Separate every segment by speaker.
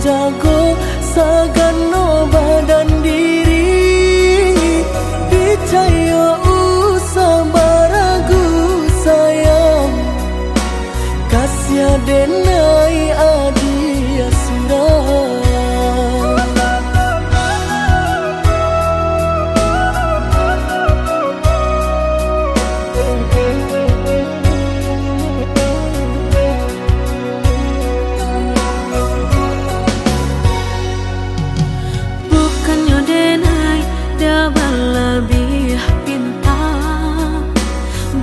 Speaker 1: jago sagano badan diri Dicaya usah baragu sayang Kasih denai adia surah
Speaker 2: lebih pintar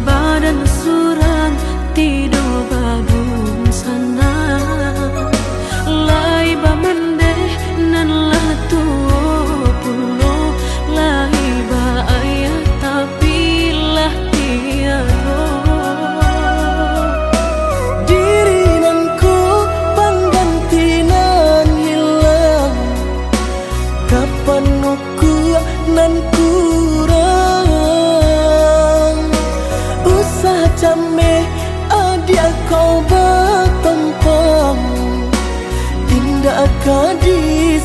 Speaker 2: badan surang tidur babun sana lai bamende nan lah tuo pulo lai ba ayah tapi lah tiado
Speaker 1: diri nanku panggantinan hilang kapan aku nan kurang usah jame adia kau bertempang tindak di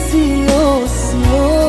Speaker 1: sio-siokan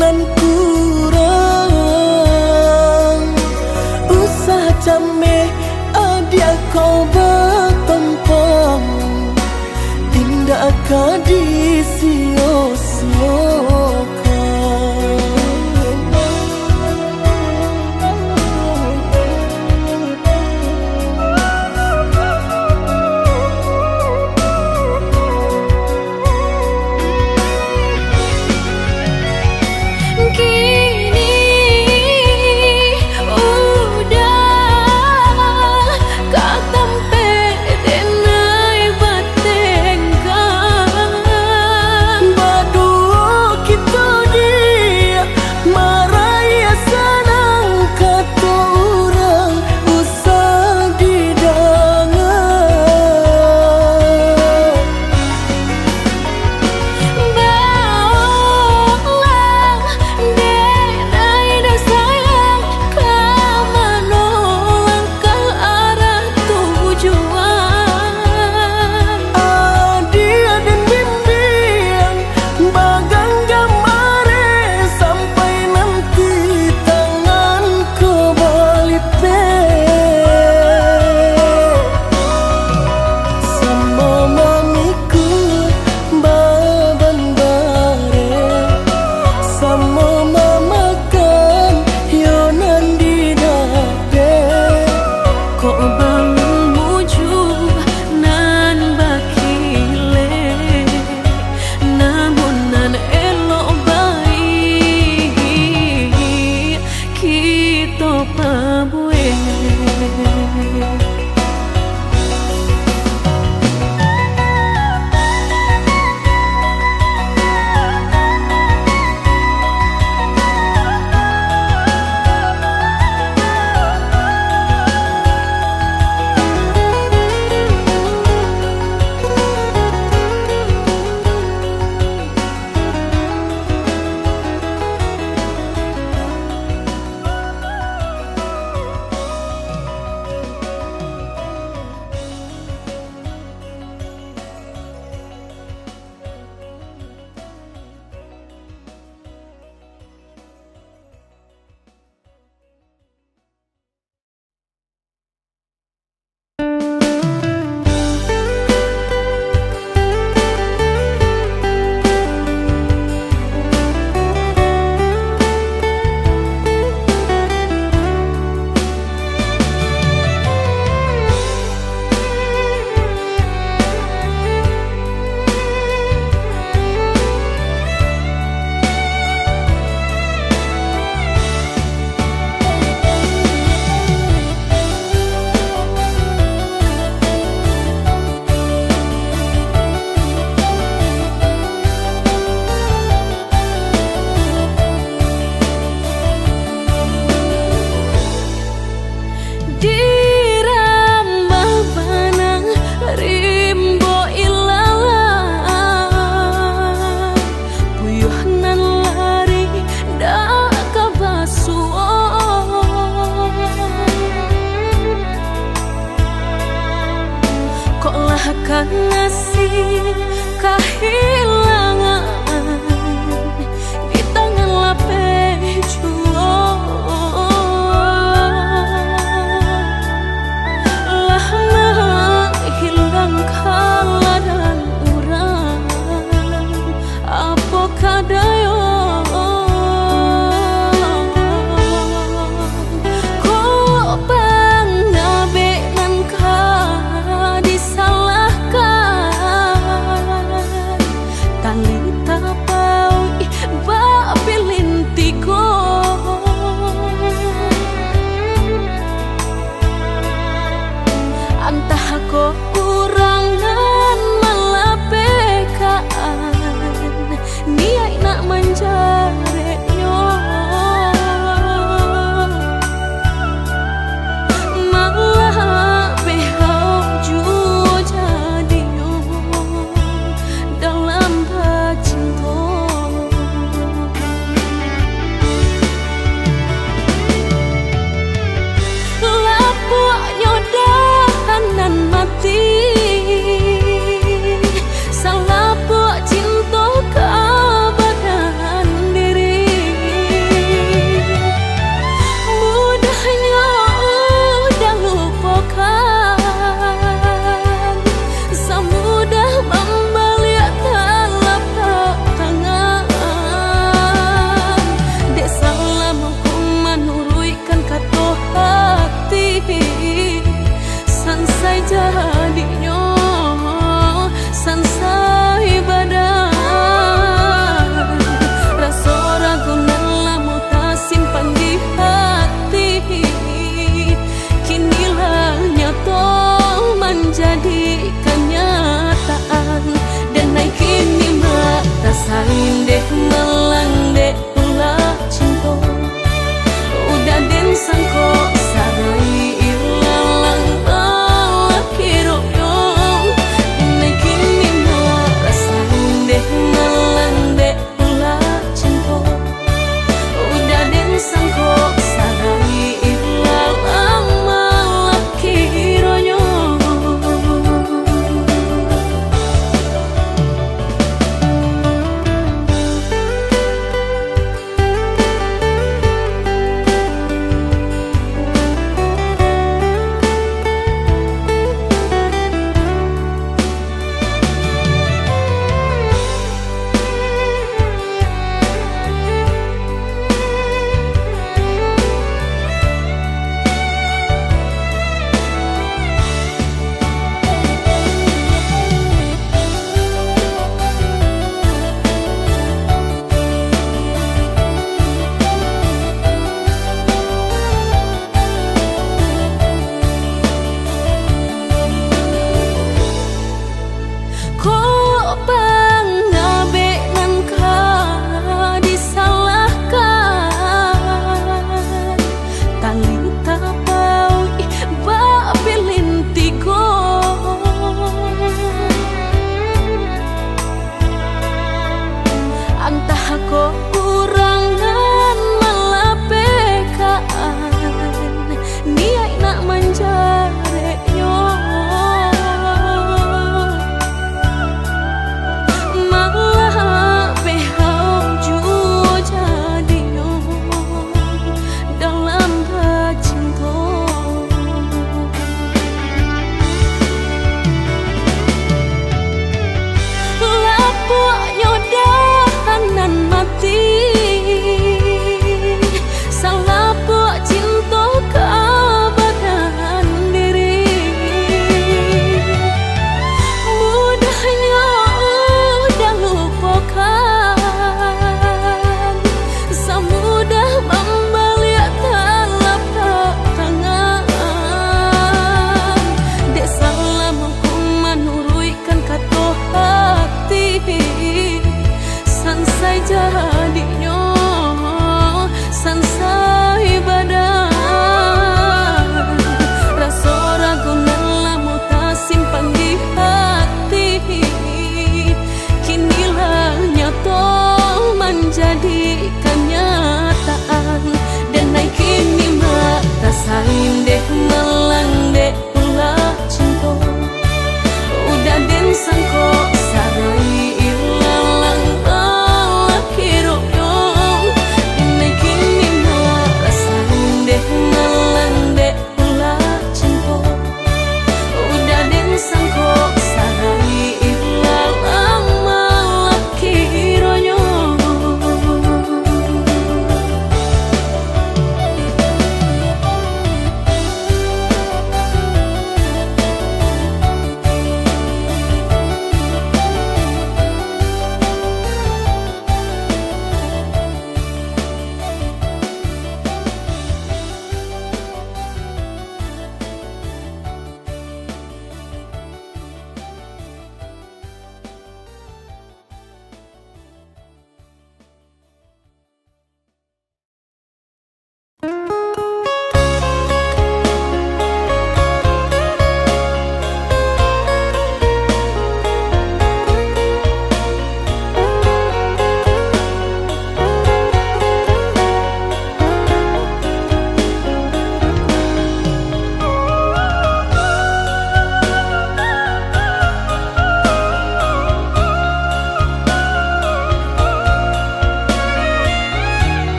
Speaker 1: nan kurang usah jame adia kau bertempang tindak di sio-siokan
Speaker 2: kan ngasih kehilangan di tangan lapeh jua. Lah menghilang kala dan urang apa kadayo. Kok bang nabe nan ka disalahkan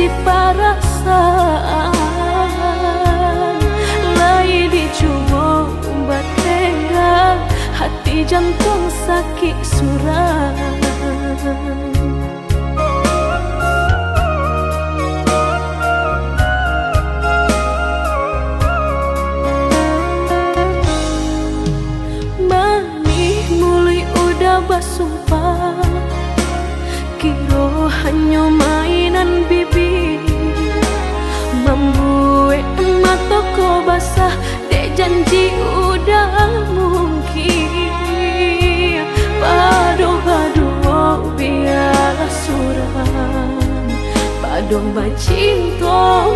Speaker 2: si perasaan lai dicoba batengga hati jantung sakit suram. Basumpah kiro hanya mainan bibi membuat mata ko basah dek janji udah mungkin padu-padu biarlah suram padu bacinta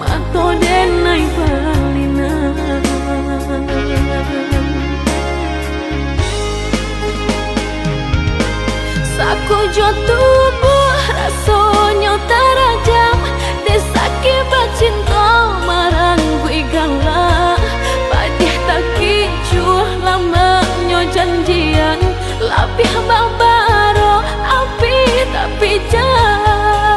Speaker 2: mato denai balinan. Saku jo tubuh rasanya terajam desaki bacinta marang gue galak padih tak kicuh lamanya janjian lapih babaro api tapi jangan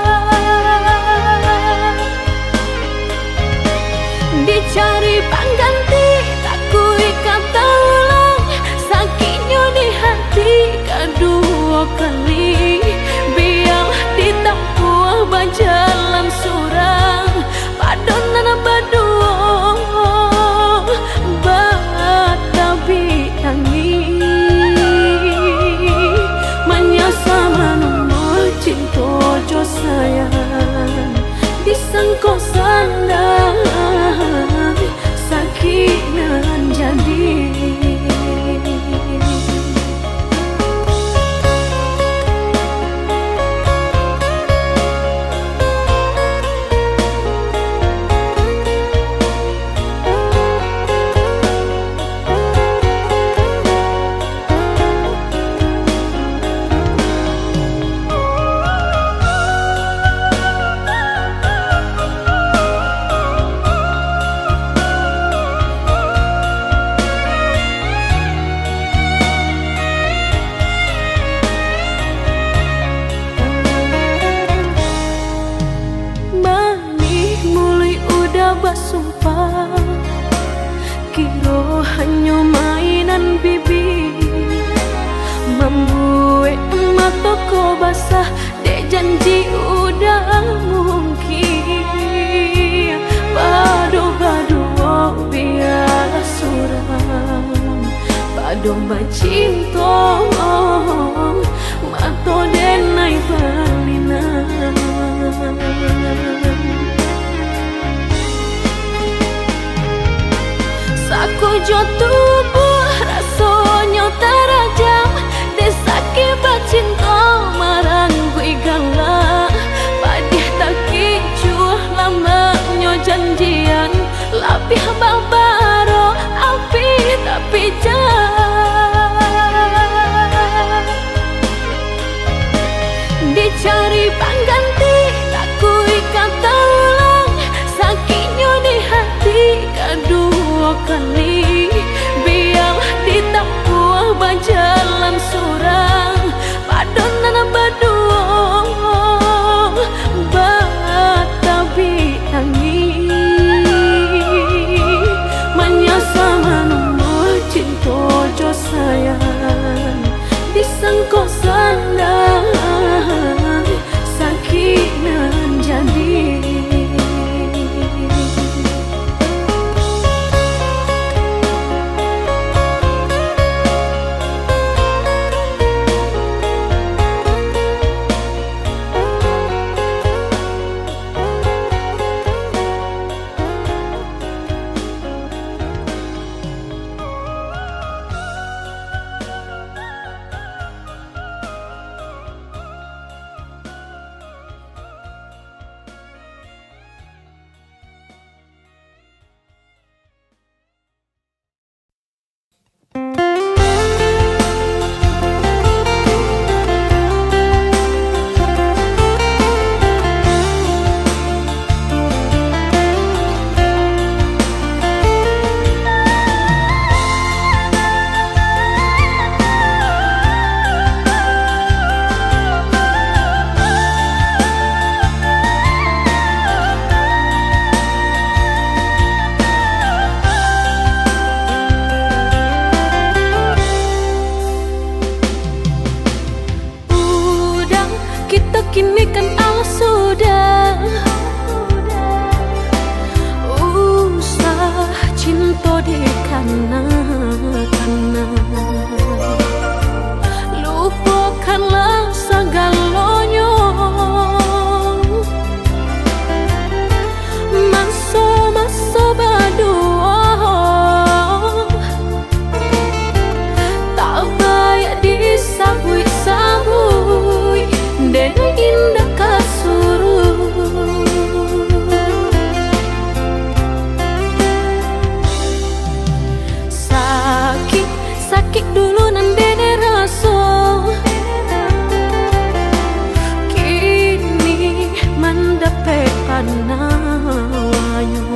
Speaker 2: dicari pengganti tak kui kata ulang sakitnya di hati kedua kali biar ditempuh berjalan surang padonan berdua batabi tangi menyasa menunggu cinta jo sayang disangko sandang sakit nan jadi. Basumpah kiro hanya mainan bibi membuat mata ko basah dek janji udah mungkin padu-padu biarlah suram padu bacinta mato denai balinan. Saku jo tubuh rasanya terajam desaki bacinta marang gue galak padih tak kicuh lamanya janjian lapih babaro api tapi jangan dicari pengganti tak kui kata ulang sakitnya di hati kedua kali biar sakit dulu nan dene raso, kini mendapat panawanyo.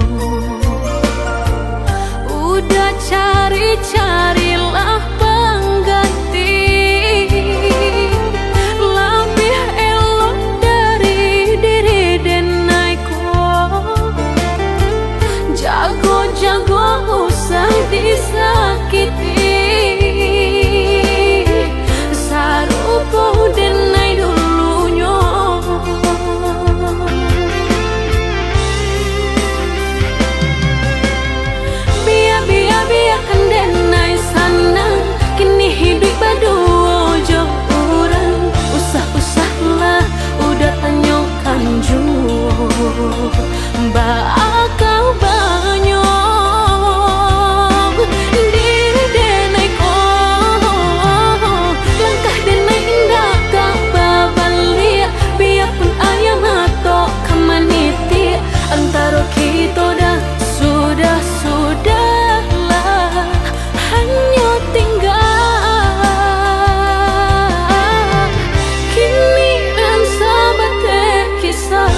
Speaker 2: Udah cari-carilah pengganti, lebih elok dari diri denaiku. Jago-jago usah disakiti, sarupo denai dulunya. Biarkan denai sana, kini hidup berdua jo orang. Usah-usahlah udah tanyakan jua, bakal banyak diri denai ko. Langkah denai indah tak babalia, biarpun ayam atau kemaniti. Antara kita dah sudahlah, hanya tinggal kini dan sahabat kisah.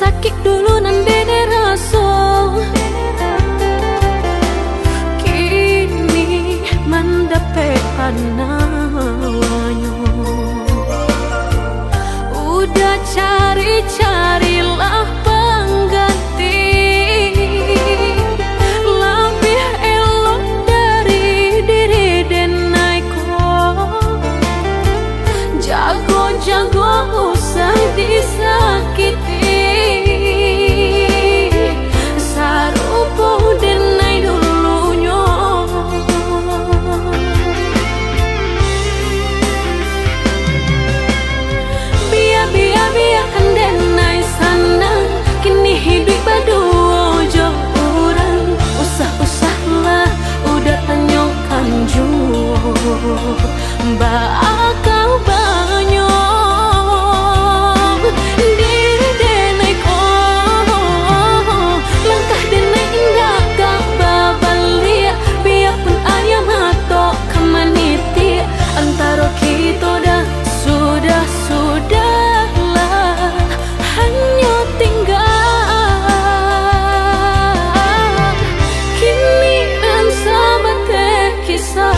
Speaker 2: Sakit dulu nan dene raso, kini mendapat panawanyo. Udah cari-carilah pengganti, lebih elok dari diri denaiku. Jago-jago usah disakiti, sarupo denai dulunya. Biarkan denai sana, kini hidup berdua jo orang. Usah-usahlah udah tanyakan jua, bakal banyak diri denai ko. Langkah denai indah gak babalia, biarpun ayam atau kemaniti. Antara kita dah sudahlah, hanya tinggal kini dan sahabat kisah.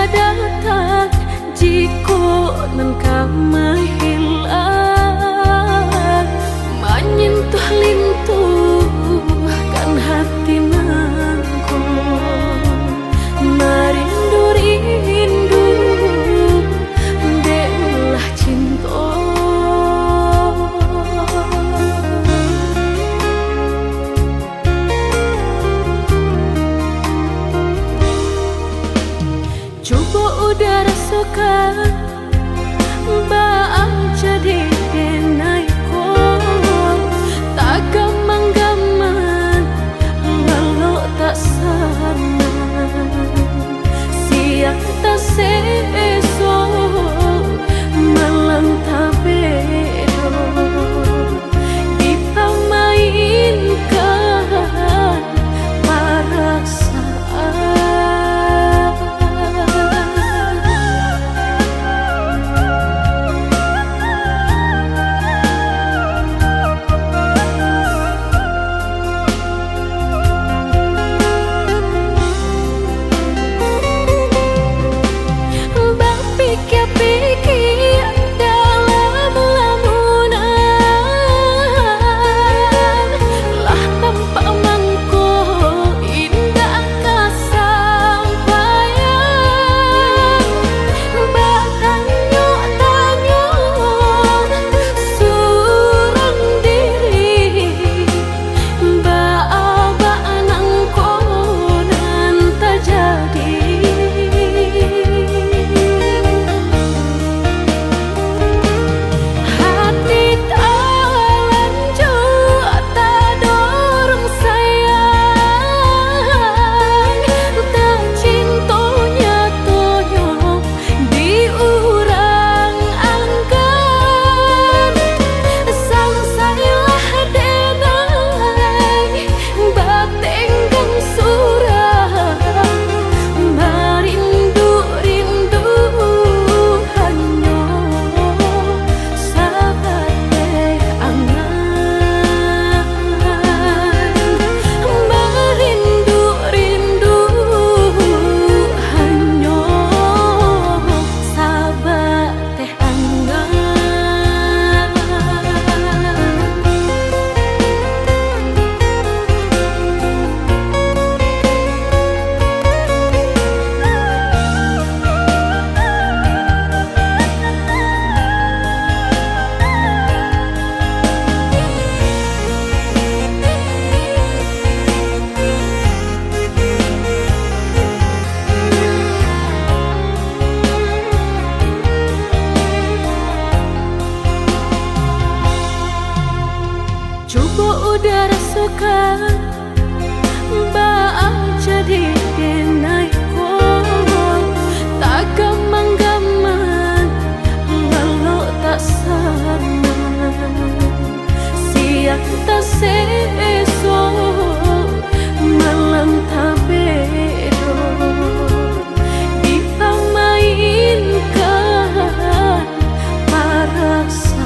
Speaker 2: datang jika nangka mahilang menyentuh lintuhkan hati nangku merindu-rindu deulah cinta udara suka baang jadi denaiku tak gamang-gaman lalu tak sana siang tak seso malam tak bedo dipamainkan perasaan. Pikir-pikir dalam lamunan lah tanpa mangko indah kesampaian batanyok-tanyok surang diri ba-ba nangko nan terjadi. Udara suka baang jadi denaiku tak gamang-gaman lalu tak sana siang tak seso malam tak bedo dipamainkan perasaan.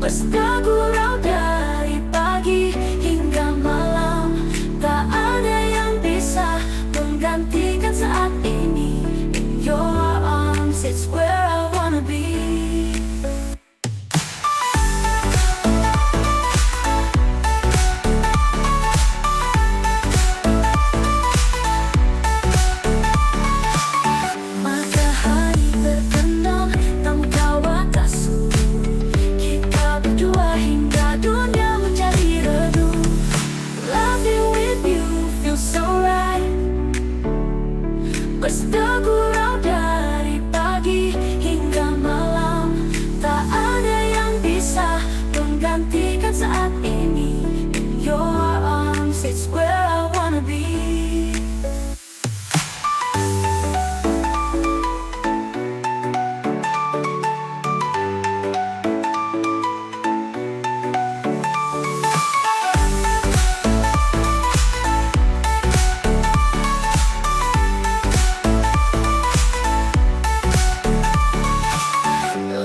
Speaker 2: Bergurau dari pagi hingga malam, tak ada yang bisa menggantikan saat ini. In your arms, it's where I wanna be. Matahari berkenang, namun kau atas suhu. Kita berdua hingga dunia menjadi redup. Loving with you feels so right. Bergurau dari pagi hingga malam, tak ada yang bisa menggantikan saat ini. In your arms, it's where I wanna be.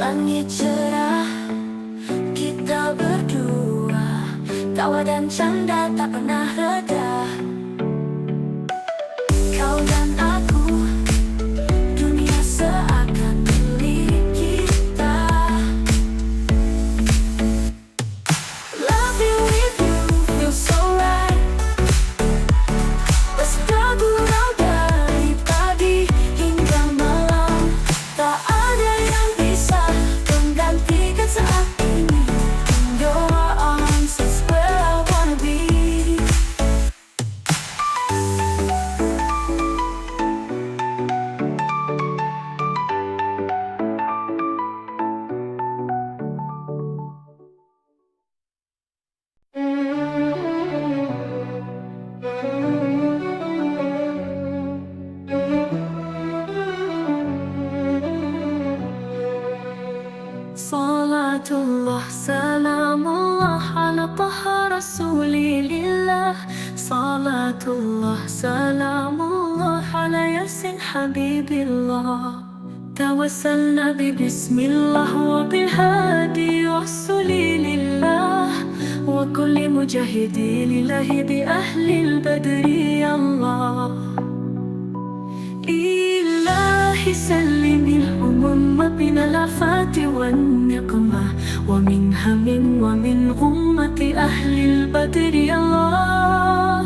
Speaker 2: Langit cerah, kita berdua, tawa dan canda tak pernah reda. Kau dan aku, dunia seakan milik kita. Loving with you feels so right. Bergurau dari pagi hingga malam, tak ada yang bisa menggantikan saat ini. In your arms, it's where I wanna be. Salatullah, salamullah ala taha rasulillah. Salatullah, salamullah ala yasin habibillah. Tawassalna bismillah wa bilhadi rasulillah, wa kulli mujahidi lillahi bi ahlil badri Allah. إلهي سلم الأمم من الآفات والنقمة، ومن هم ومن غمة أهل البدر الله.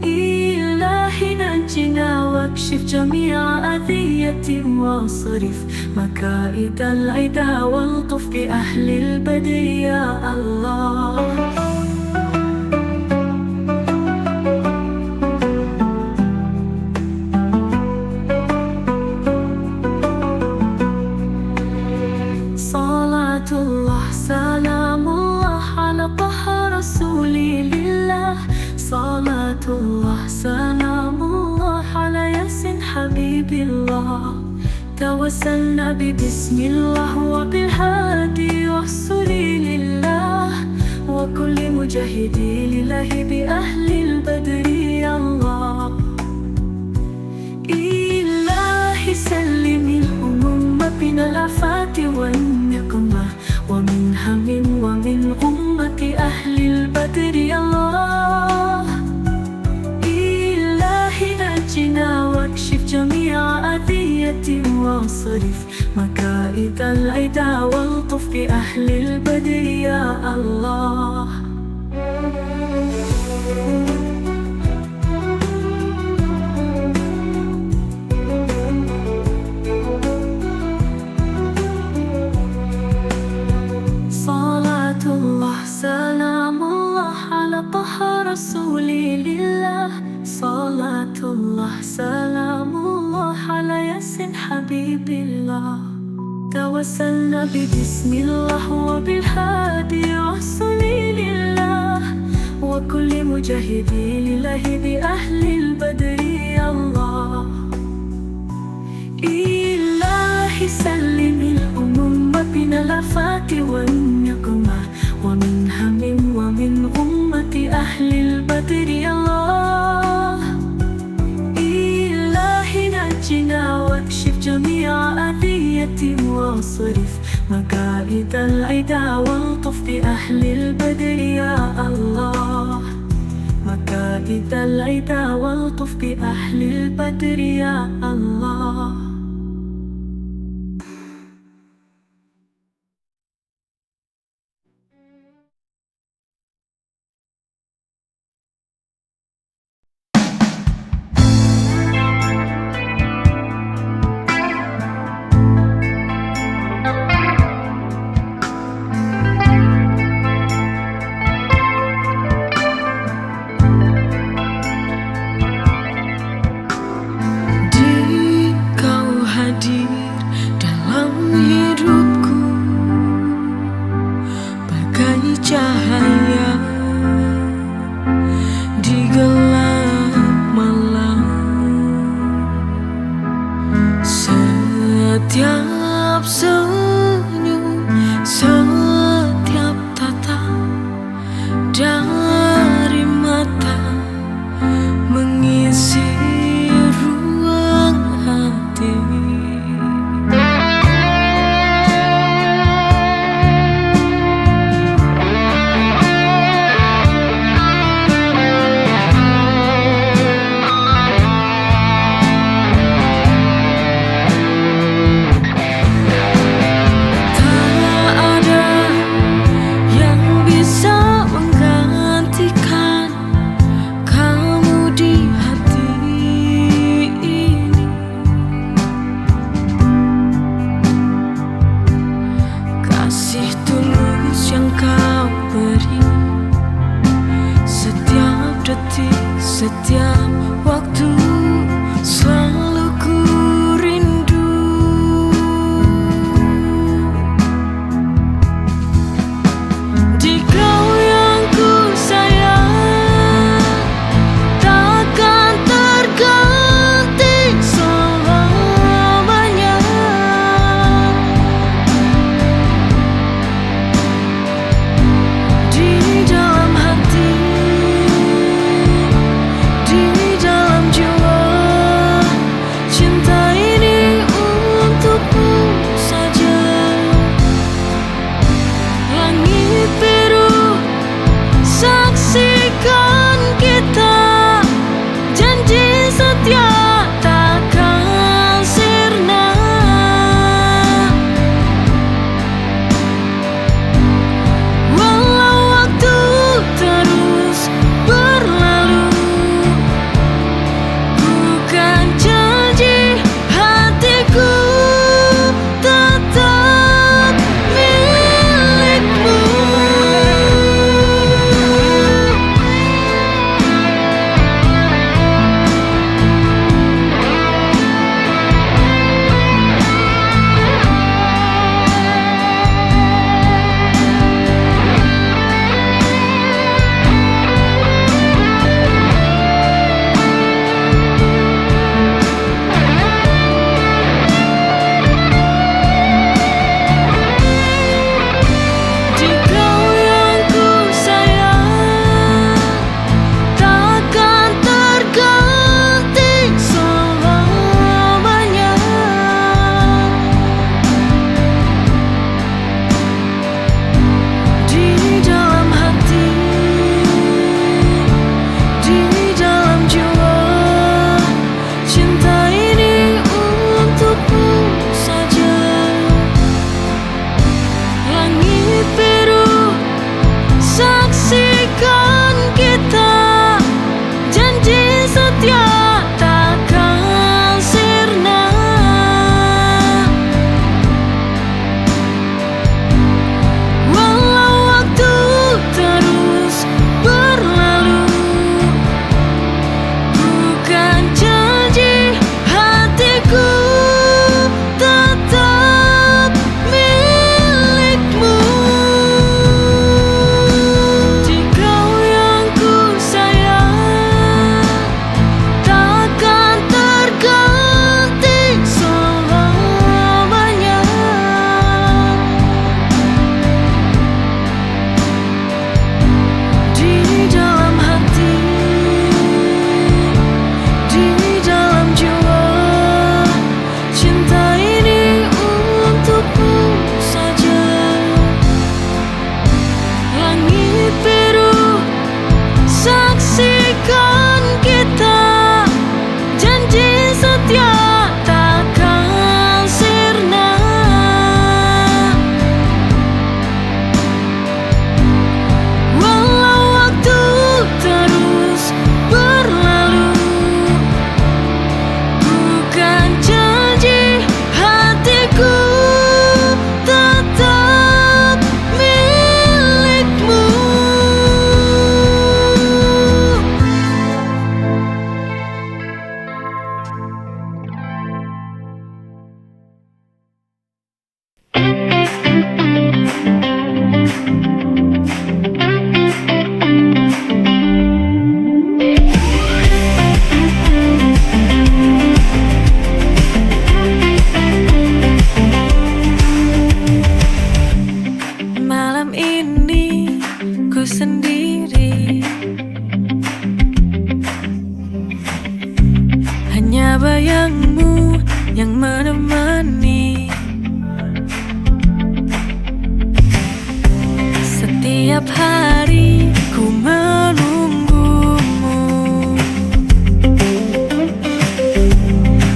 Speaker 2: إلهي نجنا واكشف جميع أذية واصرف مكائد العدا والطف بأهل البدر يا الله. Salatullah, salamullah ala taha rasulillah. Salatullah, salamullah ala yasin habibillah. Tawassalna bismillah wa bilhadi rasulillah, wa kulli mujahidi lillahi bi ahlil badri Allah. إلهي سلم الأمم من الآفات والنقمة، ومن هم ومن غمة أهل البدر الله. إلهي نجنا واكشف جميع أذية واصرف مكائد العدا والطف بأهل البدر يا الله. Salatullah, salamullah ala taha rasulillah. Salatullah, salamullah ala yasin habibillah. Tawassalna bismillah wa bilhadi rasulillah, wa kulli mujahidi lillahi bi ahlil badri Allah. إلهي سلم الأمم من الآفات والنقمة، ومن هم ومن غمة أهل البدر الله. إلهي نجنا واكشف جميع أذية واصرف مكائد مكائد العدا والطف بأهل البدر يا الله مكائد العدا والطف بأهل البدر يا الله.
Speaker 1: Cahaya di gelap malam, setiap senyum, setiap tatap dari mata mengisi ruang hati. Kasih tulus yang kau beri, setiap detik, setiap waktu, selalu ku rindu. Di kau yang ku sayang, takkan terganti selamanya. Di dalam hati, di Setiap hari ku menunggumu,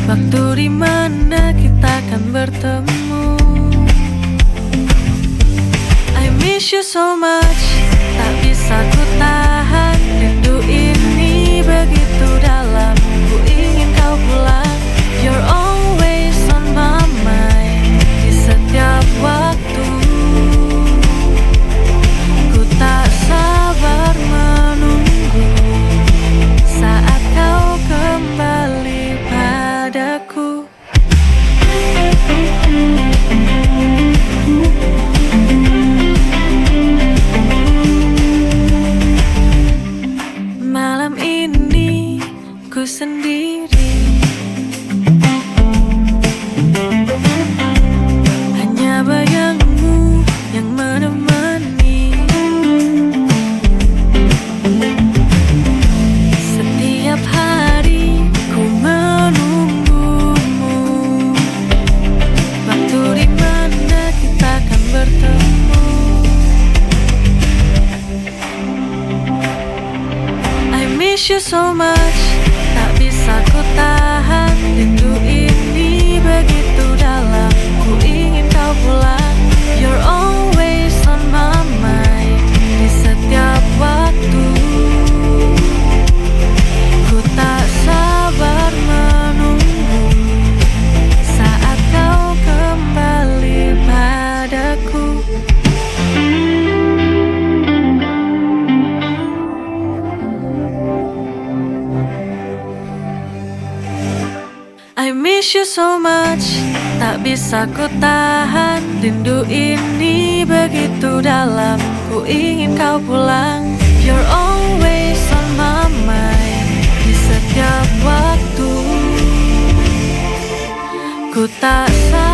Speaker 1: waktu dimana kita akan bertemu. I miss you so much, tak bisa ku tahan. Rindu ini begitu dalam, ku ingin kau pulang. You're always on my mind, di setiap waktu. Ku tak sabar menunggu saat kau kembali padaku. Malam ini ku sendiri, hanya bayangmu yang menemani. Setiap hari ku menunggumu, waktu dimana kita akan bertemu. I miss you so much, tak bisa ku tahan. Rindu ini begitu dalam, ku ingin kau pulang. You're always on my mind, di setiap waktu. Ku tak sabar menunggu saat kau kembali padaku. I miss you so much, tak bisa ku tahan. Rindu ini begitu dalam, ku ingin kau pulang. You're always on my mind, di setiap waktu. Ku tak sabar